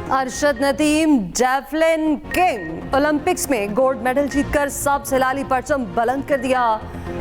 Arshad Nadeem javelin king Olympics में gold medal जीतकर सबसे लाली परचम बुलंद कर दिया।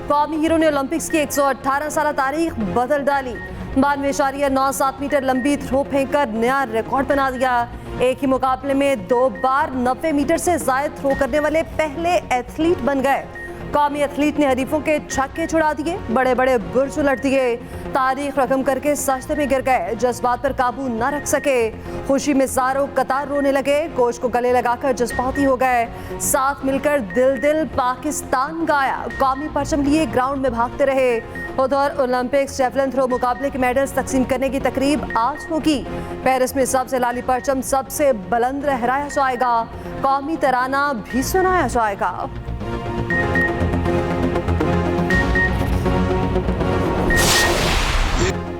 कौमी हीरो ने ओलंपिक्स की 118 साल तारीख बदल डाली। 92.97 मीटर लंबी थ्रो फेंककर नया रिकॉर्ड बना दिया। एक ही मुकाबले में 2 बार 90 मीटर से ज्यादा थ्रो करने वाले पहले एथलीट बन गए। कौमी एथलीट ने हरीफों के छक्के छुड़ा दिए, बड़े बड़े बुर्ज उलट दिए, तारीख रकम करके सजदे में गिर गए। जज्बात पर काबू न रख सके, खुशी में ज़ारों कतार रोने लगे, गोश्त को गले लगाकर जज्बाती हो गए। साथ मिलकर दिल दिल पाकिस्तान गाया, कौमी परचम लिए ग्राउंड में भागते रहे। उधर ओलंपिक्स जैवलिन थ्रो मुकाबले के मेडल्स तकसीम करने की तकरीब आज होगी। पेरिस में सबसे लाली परचम सबसे बुलंद लहराया जाएगा, कौमी तराना भी सुनाया जाएगा।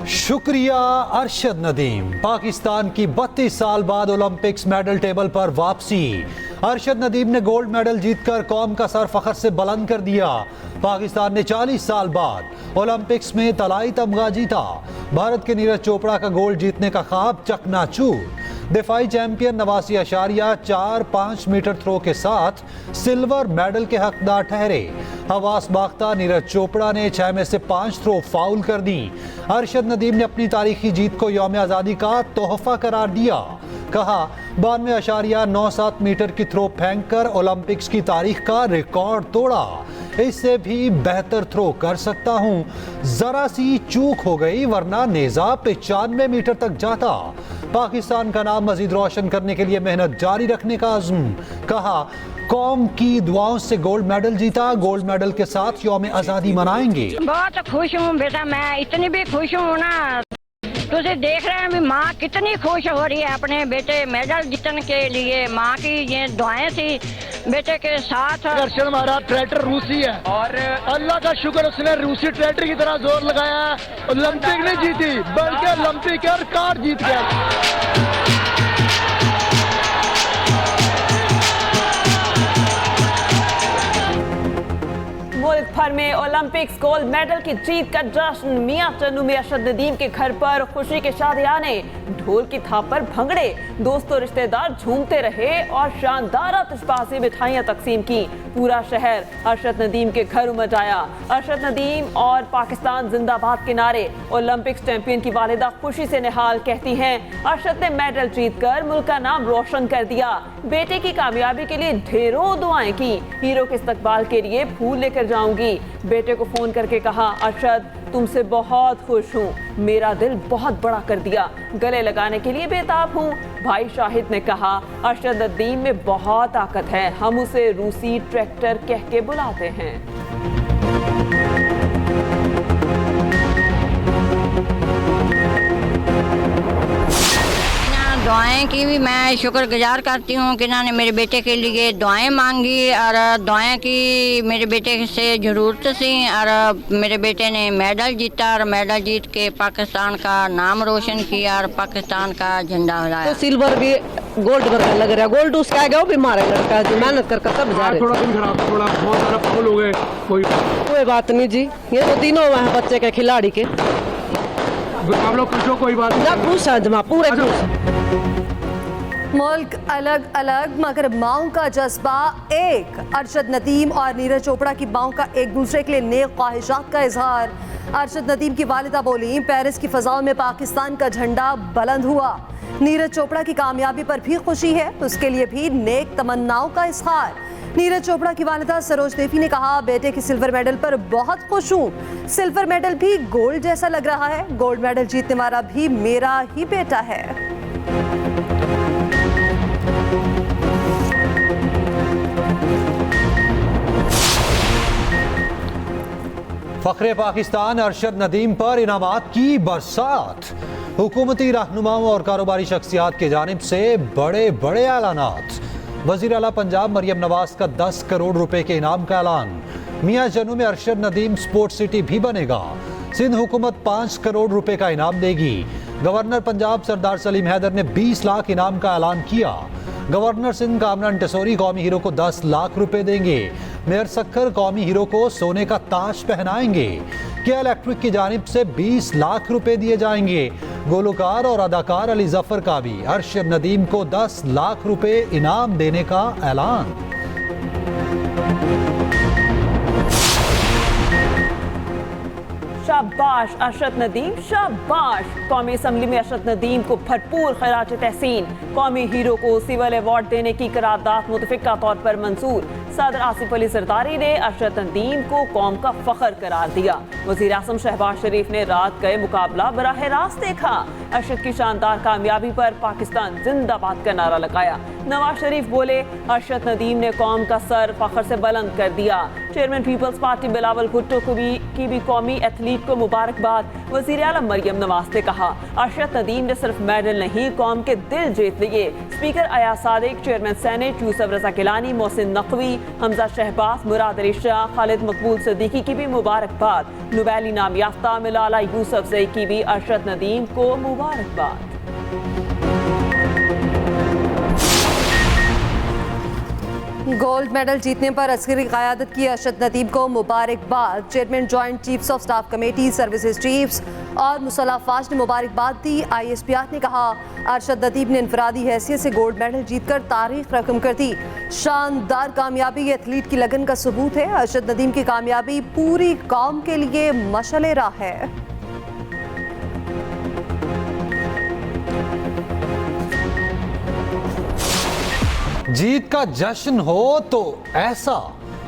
शुक्रिया अरशद नदीम। पाकिस्तान की 32 साल बाद ओलंपिक्स मेडल टेबल पर वापसी। अरशद नदीम ने गोल्ड मेडल जीतकर कौम का सर फखर से बुलंद कर दिया। पाकिस्तान ने 40 साल बाद ओलंपिक्स में तलाई तमगा जीता। भारत के नीरज चोपड़ा का गोल्ड जीतने का ख्वाब चकनाचूर। दिफाई चैंपियन 89.45 मीटर थ्रो के साथ सिल्वर मेडल के हकदार ठहरे। हवास बाख्ता नीरज चोपड़ा ने 6 में से 5 थ्रो फाउल कर दी। अरशद नदीम ने अपनी तारीखी जीत को यौम आज़ादी का तोहफा करार दिया। कहा 92.97 मीटर की थ्रो फेंककर ओलंपिक्स की तारीख का रिकॉर्ड तोड़ा। इससे भी बेहतर थ्रो कर सकता हूं, जरा सी चूक हो गई वरना नेजा 95 मीटर तक जाता। पाकिस्तान का नाम मजीद रोशन करने के लिए मेहनत जारी रखने का अज़्म। कहा कौम की दुआओं से गोल्ड मेडल जीता, गोल्ड मेडल के साथ यौम आज़ादी मनाएंगे। बहुत खुश हूँ बेटा, मैं इतनी भी खुश हूँ ना, तुझे देख रहे हैं माँ कितनी खुश हो रही है अपने बेटे मेडल जीतने के लिए। माँ की ये दुआएं थी बेटे के साथ। अरशद हमारा ट्रैक्टर रूसी है और अल्लाह का शुक्र उसने रूसी ट्रैक्टर की तरह जोर लगाया। ओलंपिक नहीं जीती बल्कि ओलंपिक का रिकॉर्ड जीत गया। मुल्क भर में ओलंपिक्स गोल्ड मेडल की जीत का जश्न। मियां चन्नू में अरशद नदीम के घर पर खुशी के शादियाने, ढोल की थाप पर भंगड़े, दोस्तों रिश्तेदार झूमते रहे और शानदार आतिशबाजी मिठाइयां तकसीम की। पूरा शहर अरशद नदीम के घर उमड़ आया। अरशद नदीम और पाकिस्तान जिंदाबाद के नारे। ओलंपिक्स चैंपियन की वालिदा खुशी से निहाल कहती हैं अरशद ने मेडल जीतकर मुल्क का नाम रोशन कर दिया। बेटे की कामयाबी के लिए ढेरों दुआएं की। हीरो के इस्तकबाल के लिए फूल लेकर जाऊंगी। बेटे को फोन करके कहा अरशद तुमसे बहुत खुश हूँ, मेरा दिल बहुत बड़ा कर दिया, गले लगाने के लिए बेताब हूँ। भाई शाहिद ने कहा अरशद नदीम में बहुत ताकत है, हम उसे रूसी ट्रैक्टर कह के बुलाते हैं। दुआएं की भी मैं शुक्रगुजार करती हूँ कि इन्होंने मेरे बेटे के लिए दुआएं मांगी और दुआएं की मेरे बेटे से ज़रूरत थी और मेरे बेटे ने मेडल जीता और मेडल जीत के पाकिस्तान का नाम रोशन किया और पाकिस्तान का झंडा लहराया। तो सिल्वर भी गोल्ड वर्क लग रहा है, गोल्ड उसका गया वो भी मारा लड़का जो मेहनत कर सब जा रहे। थोड़ा बहुत सारा फाउल हो गए, कोई बात नहीं जी, ये तो तीनों हैं बच्चे के खिलाड़ी के। आप लोग खुश हो, कोई बात नहीं, खुश है जमा पूरे खुश। मुल्क अलग अलग मगर माओं का जज्बा एक। अरशद नदीम और नीरज चोपड़ा की माओं का एक दूसरे के लिए नेक ख्वाहिशात का इजहार। अरशद नदीम की वालिदा बोली पेरिस की फजाओं में पाकिस्तान का झंडा बुलंद हुआ। नीरज चोपड़ा की कामयाबी पर भी खुशी है, उसके लिए भी नेक तमन्नाओं का इजहार। नीरज चोपड़ा की वालिदा सरोज देवी ने कहा बेटे के सिल्वर मेडल पर बहुत खुश हूँ, सिल्वर मेडल भी गोल्ड जैसा लग रहा है, गोल्ड मेडल जीतने वाला भी मेरा ही बेटा है। फखरे पाकिस्तान अरशद नदीम पर इनामात की बरसात। हुकूमती रहनुमाओं और कारोबारी शख्सियात की जानिब से बड़े बड़े ऐलानात। वज़ीर आला पंजाब मरियम नवाज का 10 करोड़ रुपए के इनाम का ऐलान। मियां जनू में अरशद नदीम स्पोर्ट्स सिटी भी बनेगा। सिंध हुकूमत 5 करोड़ रुपए का इनाम देगी। गवर्नर पंजाब सरदार सलीम हैदर ने 20 लाख इनाम का ऐलान किया। गवर्नर सिंध कामरान टेसोरी कौमी हीरो को 10 लाख रुपए देंगे। मेयर सक्खर कौमी हीरो को सोने का ताज पहनाएंगे। किया इलेक्ट्रिक की जानिब से 20 लाख रुपए दिए जाएंगे। गुलकार और अदाकार अली जफर का भी अरशद नदीम को 10 लाख रुपए इनाम देने का ऐलान। शाबाश अरशद नदीम, शाबाश। कौमी असम्बली में अरशद नदीम को भरपूर खराज तहसीन। कौमी हीरो को सिविल अवार्ड देने की करारदाद मुतफिका तौर पर मंजूर। सदर आसिफ अली जरदारी ने अरशद नदीम को कौम का फख्र करार दिया। वज़ीर आज़म शहबाज शरीफ ने रात गए मुकाबला बराह रास्त देखा। अरशद की शानदार कामयाबी पर पाकिस्तान जिंदाबाद का नारा लगाया। नवाज शरीफ बोले, अरशद नदीम ने कौम का सर फख्र से बुलंद कर दिया। चेयरमैन पीपल्स पार्टी बिलावल भुट्टो को भी कौमी एथलीट को मुबारकबाद। वज़ीर आला मरियम नवाज ने कहा, अरशद नदीम ने सिर्फ मेडल नहीं, कौम के दिल जीत लिए। Speaker Ayaz Sadiq, chairman senate Yusuf Raza Gilani, Mohsin Naqvi, Hamza Shahbaz, Murad Ali Shah, Khalid Maqbool Siddiqui की भी मुबारकबाद। नोबेल इनाम याफ्ता मलाला यूसुफजई की भी अरशद नदीम को मुबारकबाद। गोल्ड मेडल जीतने पर अस्करी क़यादत की अरशद नदीम को मुबारकबाद। Chairman joint chiefs of staff committee, services chiefs और मुसल्लह अफवाज ने मुबारकबाद दी। ISPR ने कहा, अरशद नदीम ने इनफरादी हैसियत से गोल्ड मेडल जीतकर तारीख रकम कर दी। शानदार कामयाबी एथलीट की लगन का सबूत है। अरशद नदीम की कामयाबी पूरी कौम के लिए मशअल राह है। जीत का जश्न हो तो ऐसा।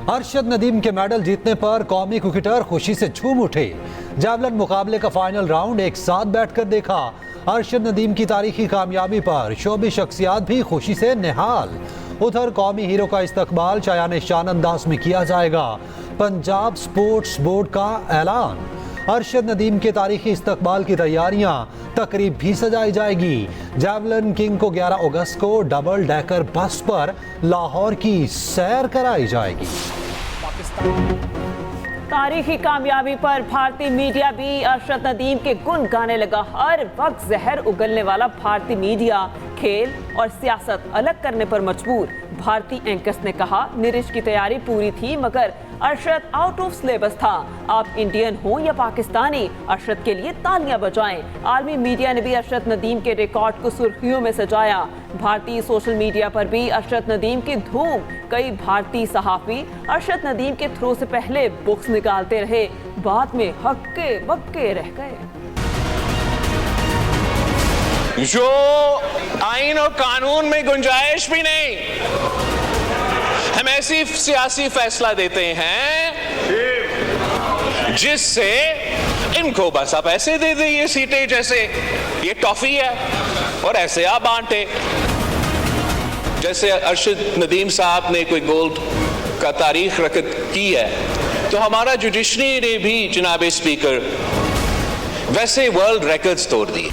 अरशद नदीम के मेडल जीतने पर कौमी क्रिकेटर खुशी से झूम उठे। जैवलिन मुकाबले का फाइनल राउंड एक साथ बैठकर देखा। अरशद नदीम की तारीखी कामयाबी पर शोबी शख्सियात भी खुशी से निहाल। उधर कौमी हीरो का इस्तकबाल शायान शान अंदाज में किया जाएगा। पंजाब स्पोर्ट्स बोर्ड का ऐलान। अरशद नदीम के तारीखी इस्तकबाल की तैयारियां, तकरीब भी सजाई जाएगी। जैवलिन किंग को 11 अगस्त को डबल डेकर बस पर लाहौर की सैर कराई जाएगी। तारीखी कामयाबी पर भारतीय मीडिया भी अरशद नदीम के गुण गाने लगा। हर वक्त जहर उगलने वाला भारतीय मीडिया खेल और सियासत अलग करने पर मजबूर। भारतीय एंकर्स ने कहा, नीरज की तैयारी पूरी थी मगर अरशद आउट ऑफ सिलेबस था। आप इंडियन हो या पाकिस्तानी, अरशद के लिए तालियां बजाएं। आलमी मीडिया ने भी अरशद नदीम के रिकॉर्ड को सुर्खियों में सजाया। भारतीय सोशल मीडिया पर भी अरशद नदीम की धूम। कई भारतीय सहाफी अरशद नदीम के थ्रो से पहले बुक्स निकालते रहे, बाद में हक्के बक्के रह गए। जो आइन और कानून में गुंजाइश भी नहीं, हम ऐसी सियासी फैसला देते हैं जिससे इनको बस आप ऐसे दे दे ये सीटें जैसे ये टॉफी है और ऐसे आप बांटे। जैसे अरशद नदीम साहब ने कोई गोल्ड का तारीख रकत की है तो हमारा जुडिशरी ने भी जनाब स्पीकर वैसे वर्ल्ड रिकॉर्ड्स तोड़ दिए।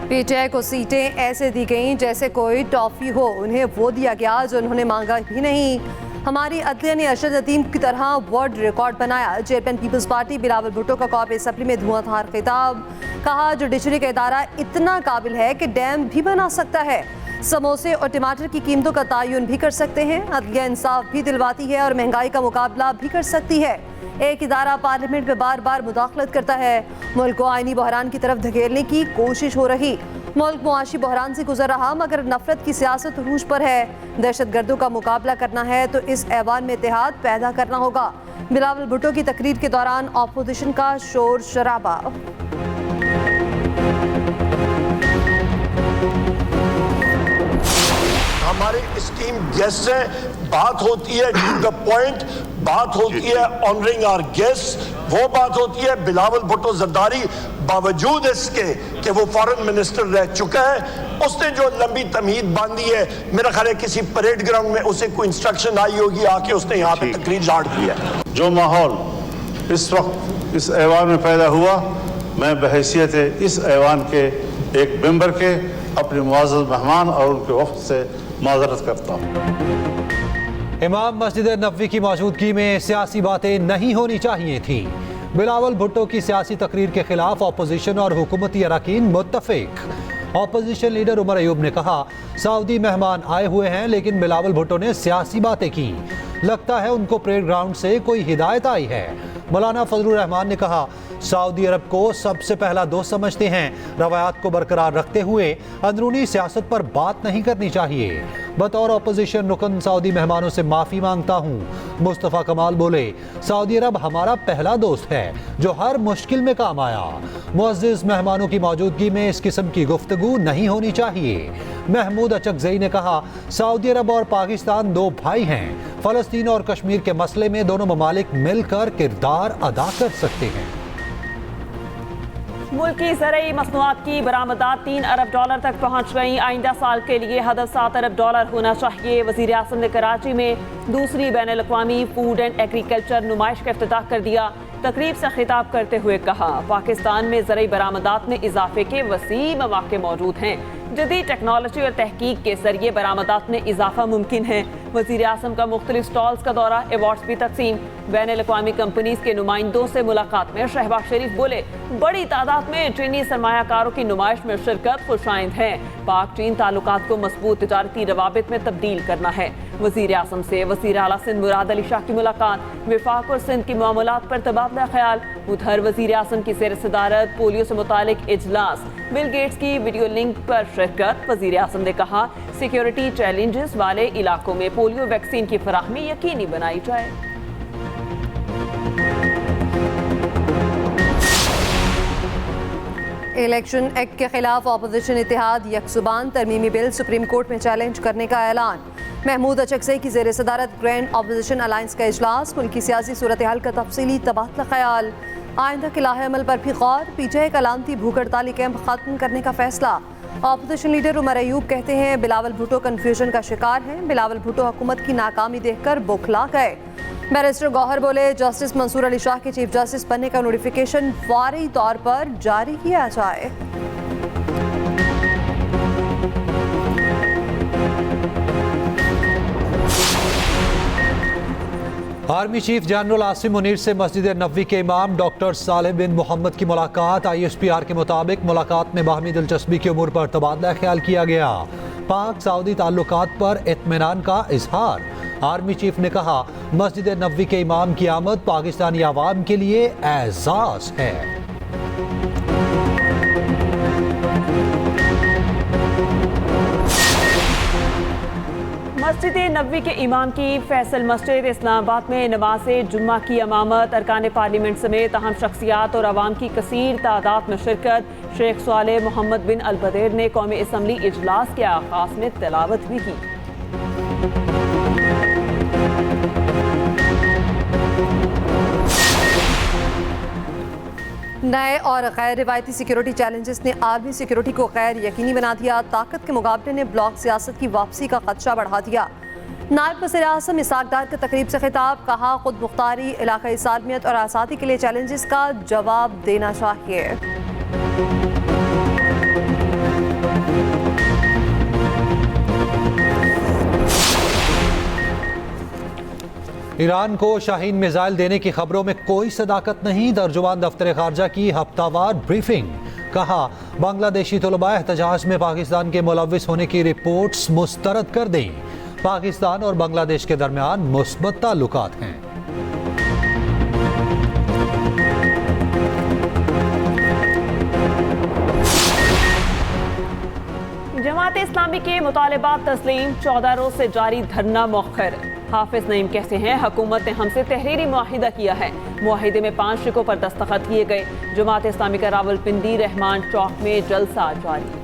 PTI को सीटें ऐसे दी गईं जैसे कोई टॉफी हो। उन्हें वो दिया गया जो उन्होंने मांगा भी नहीं। हमारी अदलिया ने अरशद नदीम की तरह वर्ल्ड रिकॉर्ड बनाया। चेयरमैन पीपल्स पार्टी बिलावल भुट्टो का कौमी असम्बली में धुआंधार खिताब। कहा, जुडिशरी का इदारा इतना काबिल है कि डैम भी बना सकता है, समोसे और टमाटर की कीमतों का तयन भी कर सकते हैं, अदलिया इंसाफ भी दिलवाती है और महंगाई का मुकाबला भी कर सकती है। एक इदारा पार्लियामेंट में बार बार मुदाखलत करता है। मुल्क को आईनी बहरान की तरफ धकेलने की कोशिश हो रही। मुल्क मुआशी बहरान से गुजर रहा मगर नफरत की सियासत अरूज पर है। दहशत गर्दों का मुकाबला करना है तो इस ऐवान में इत्तेहाद पैदा करना होगा। बिलावल भुट्टो की तकरीर के दौरान अपोजिशन का शोर शराबा। हमारे स्टीम गेस्ट से बात होती है टू द पॉइंट, बात होती है ऑनरिंग आवर गेस्ट, वो बात होती है। बिलावल भुट्टो जरदारी बावजूद इसके कि वो फॉरेन मिनिस्टर रह चुका है, उसने जो लंबी तमहीद बांधी है, मेरा ख्याल है किसी परेड ग्राउंड में उसे कोई इंस्ट्रक्शन आई होगी, आके उसने यहाँ पे तकरीर झाड़ दी है। जो माहौल इस वक्त इस ऐवान में पैदा हुआ, मैं बहैसियत इस ऐवान के एक मेंबर के अपने मुआज़्ज़ज़ मेहमान और उनके वफ़द से माज़रत करता हूँ। इमाम मस्जिद नबवी की मौजूदगी में सियासी बातें नहीं होनी चाहिए थी। बिलावल भुट्टो की सियासी तकरीर के खिलाफ अपोजिशन और हुकूमती अरकान मुत्तफिक। अपोजिशन लीडर उमर अयूब ने कहा, सऊदी मेहमान आए हुए हैं लेकिन बिलावल भुट्टो ने सियासी बातें की। लगता है उनको परेड ग्राउंड से कोई हिदायत आई है। मौलाना फजलुर रहमान ने कहा, सऊदी अरब को सबसे पहला दोस्त समझते हैं। रवायात को बरकरार रखते हुए अंदरूनी सियासत पर बात नहीं करनी चाहिए। बतौर अपोजिशन रुकन सऊदी मेहमानों से माफी मांगता हूँ। मुस्तफ़ा कमाल बोले, सऊदी अरब हमारा पहला दोस्त है जो हर मुश्किल में काम आया। मुअज़्ज़िज़ मेहमानों की मौजूदगी में इस किस्म की गुफ्तगू नहीं होनी चाहिए। महमूद अचकज़ई ने कहा, सऊदी अरब और पाकिस्तान दो भाई हैं। फ़लस्तीन और कश्मीर के मसले में दोनों ममालिक मिलकर किरदार अदा कर सकते हैं। मुल्क की ज़रई मसनूआत की बरामदात 3 अरब डॉलर तक पहुँच गई। आइंदा साल के लिए हदफ 7 अरब डॉलर होना चाहिए। वज़ीर आज़म ने कराची में दूसरी बैनुल-अक़वामी फूड एंड एग्रीकल्चर नुमाइश का इफ्तिताह कर दिया। तकरीब से खिताब करते हुए कहा, पाकिस्तान में ज़रई बरामदात में इजाफे के वसी मौके मौजूद हैं। जदीद टेक्नोलॉजी और तहकीक के जरिए बरामदात में इजाफा मुमकिन है। वज़ीर आज़म का मुख्तलिफ स्टॉल्स का दौरा, अवार्ड्स भी तकसीम। बैनुल-अक़वामी कंपनीज के नुमाइंदों से मुलाकात में शहबाज शरीफ बोले, बड़ी तादाद में चीनी सरमायाकारों की नुमाइश में शिरकत खुशाइंद है। पाक चीन ताल्लुकात को मजबूत तिजारती रवाबित में तब्दील करना है। वज़ीर आज़म से वज़ीर आला सिंध मुराद अली शाह की मुलाकात, विफाक और सिंध की मामलात पर तबादला ख्याल। उधर वज़ीर आज़म की ज़ेर सदारत पोलियो से मुतालिक इजलास, बिल गेट्स की वीडियो लिंक पर शिरकत। वज़ीर आज़म ने कहा, सिक्योरिटी चैलेंजेस वाले इलाकों में पोलियो वैक्सीन की फराहमी यकीनी बनाई जाए। इलेक्शन एक्ट के खिलाफ अपोजिशन इत्तेहाद यकसुबान तरमीमी बिल सुप्रीम कोर्ट में चैलेंज करने का ऐलान। महमूद अचकज़ई की ज़ेर सदारत ग्रैंड अपोजिशन अलायंस का इजलास, मुल्क की सियासी सूरत हाल का तफसीली तबादला ख्याल। आइंदा के लाहे अमल पर भी गौर। पीटीआई का अलामती भूख हड़ताली कैंप खत्म करने का फैसला। अपोजिशन लीडर उमर अयूब कहते हैं, बिलावल भुट्टो कन्फ्यूजन का शिकार हैं। बिलावल भुट्टो हुकूमत की नाकामी देखकर बौखला गए। बैरिस्टर गौहर बोले, जस्टिस मंसूर अली शाह के चीफ जस्टिस बनने का नोटिफिकेशन फौरी तौर पर जारी किया जाए। Army chief general Asim Munir से मस्जिद नबवी के इमाम डॉक्टर सालेह बिन मोहम्मद की मुलाकात। ISPR के मुताबिक मुलाकात में बाहमी दिलचस्पी के उमूर पर तबादला ख्याल किया गया। पाक सऊदी ताल्लुकात पर इत्मीनान का इजहार। आर्मी चीफ ने कहा, मस्जिद नबवी के इमाम की आमद पाकिस्तानी आवाम के लिए एजाज है। मस्जिद नबवी के इमाम की फैसल मस्जिद इस्लामाबाद में नमाज जुम्मा की अमामत। अरकान पार्लियामेंट समेत अहम शख्सियात और अवाम की कसीर तादाद में शिरकत। शेख सालेह मोहम्मद बिन अल-बदेर ने कौमी असम्बली इजलास के आगाज में तिलावत भी की। नए और गैर रिवायती सिक्योरिटी चैलेंजेस ने आर्मी सिक्योरिटी को गैर यकीनी बना दिया। ताकत के मुकाबले ने ब्लॉक सियासत की वापसी का खदशा बढ़ा दिया। नायब वज़ीर आज़म इसहाक डार के तकरीब से खिताब, कहा, खुद मुख्तारी, इलाकाई सालमियत और आज़ादी के लिए चैलेंजेस का जवाब देना चाहिए। ईरान को शाहीन मिसाइल देने की खबरों में कोई सदाकत नहीं। तर्जुमान दफ्तर खारजा की हफ्तावार ब्रीफिंग। कहा, बांग्लादेशी तलबा एहतजाज में पाकिस्तान के मुलव्विस होने की रिपोर्ट्स मुस्तरद कर दें। पाकिस्तान और बांग्लादेश के दरमियान मुस्बत ताल्लुकात हैं। जमात इस्लामी के मुतालबात तस्लीम, 14 रोज से जारी धरना मौखर। हाफिज नईम कहते हैं, हुकूमत ने हमसे तहरीरी मुआहिदा किया है। मुआहिदे में 5 शिकों पर दस्तखत किए गए। जमात इस्लामी का रावलपिंडी रहमान चौक में जलसा जारी।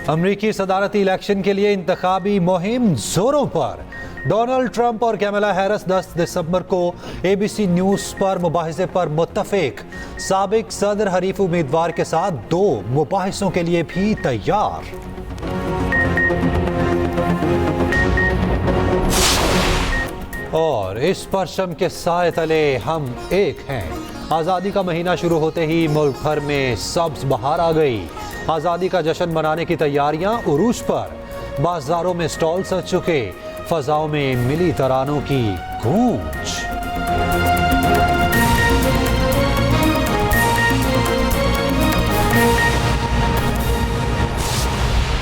अमरीकी सदारती इलेक्शन के लिए इंतखाबी मुहिम जोरों पर। डोनाल्ड ट्रंप और कैमला हैरिस 10 दिसंबर को ABC न्यूज़ पर मुबाहिसे पर मुत्तफिक। साबिक सदर हरीफ उम्मीदवार के साथ 2 मुबाहिसों के लिए भी तैयार। और इस परचम के साए तले हम एक हैं। आज़ादी का महीना शुरू होते ही मुल्क भर में सब्ज बहार आ गई। आज़ादी का जश्न मनाने की तैयारियां उरूज पर। बाजारों में स्टॉल सज चुके। फजाओं में मिली तरानों की गूंज।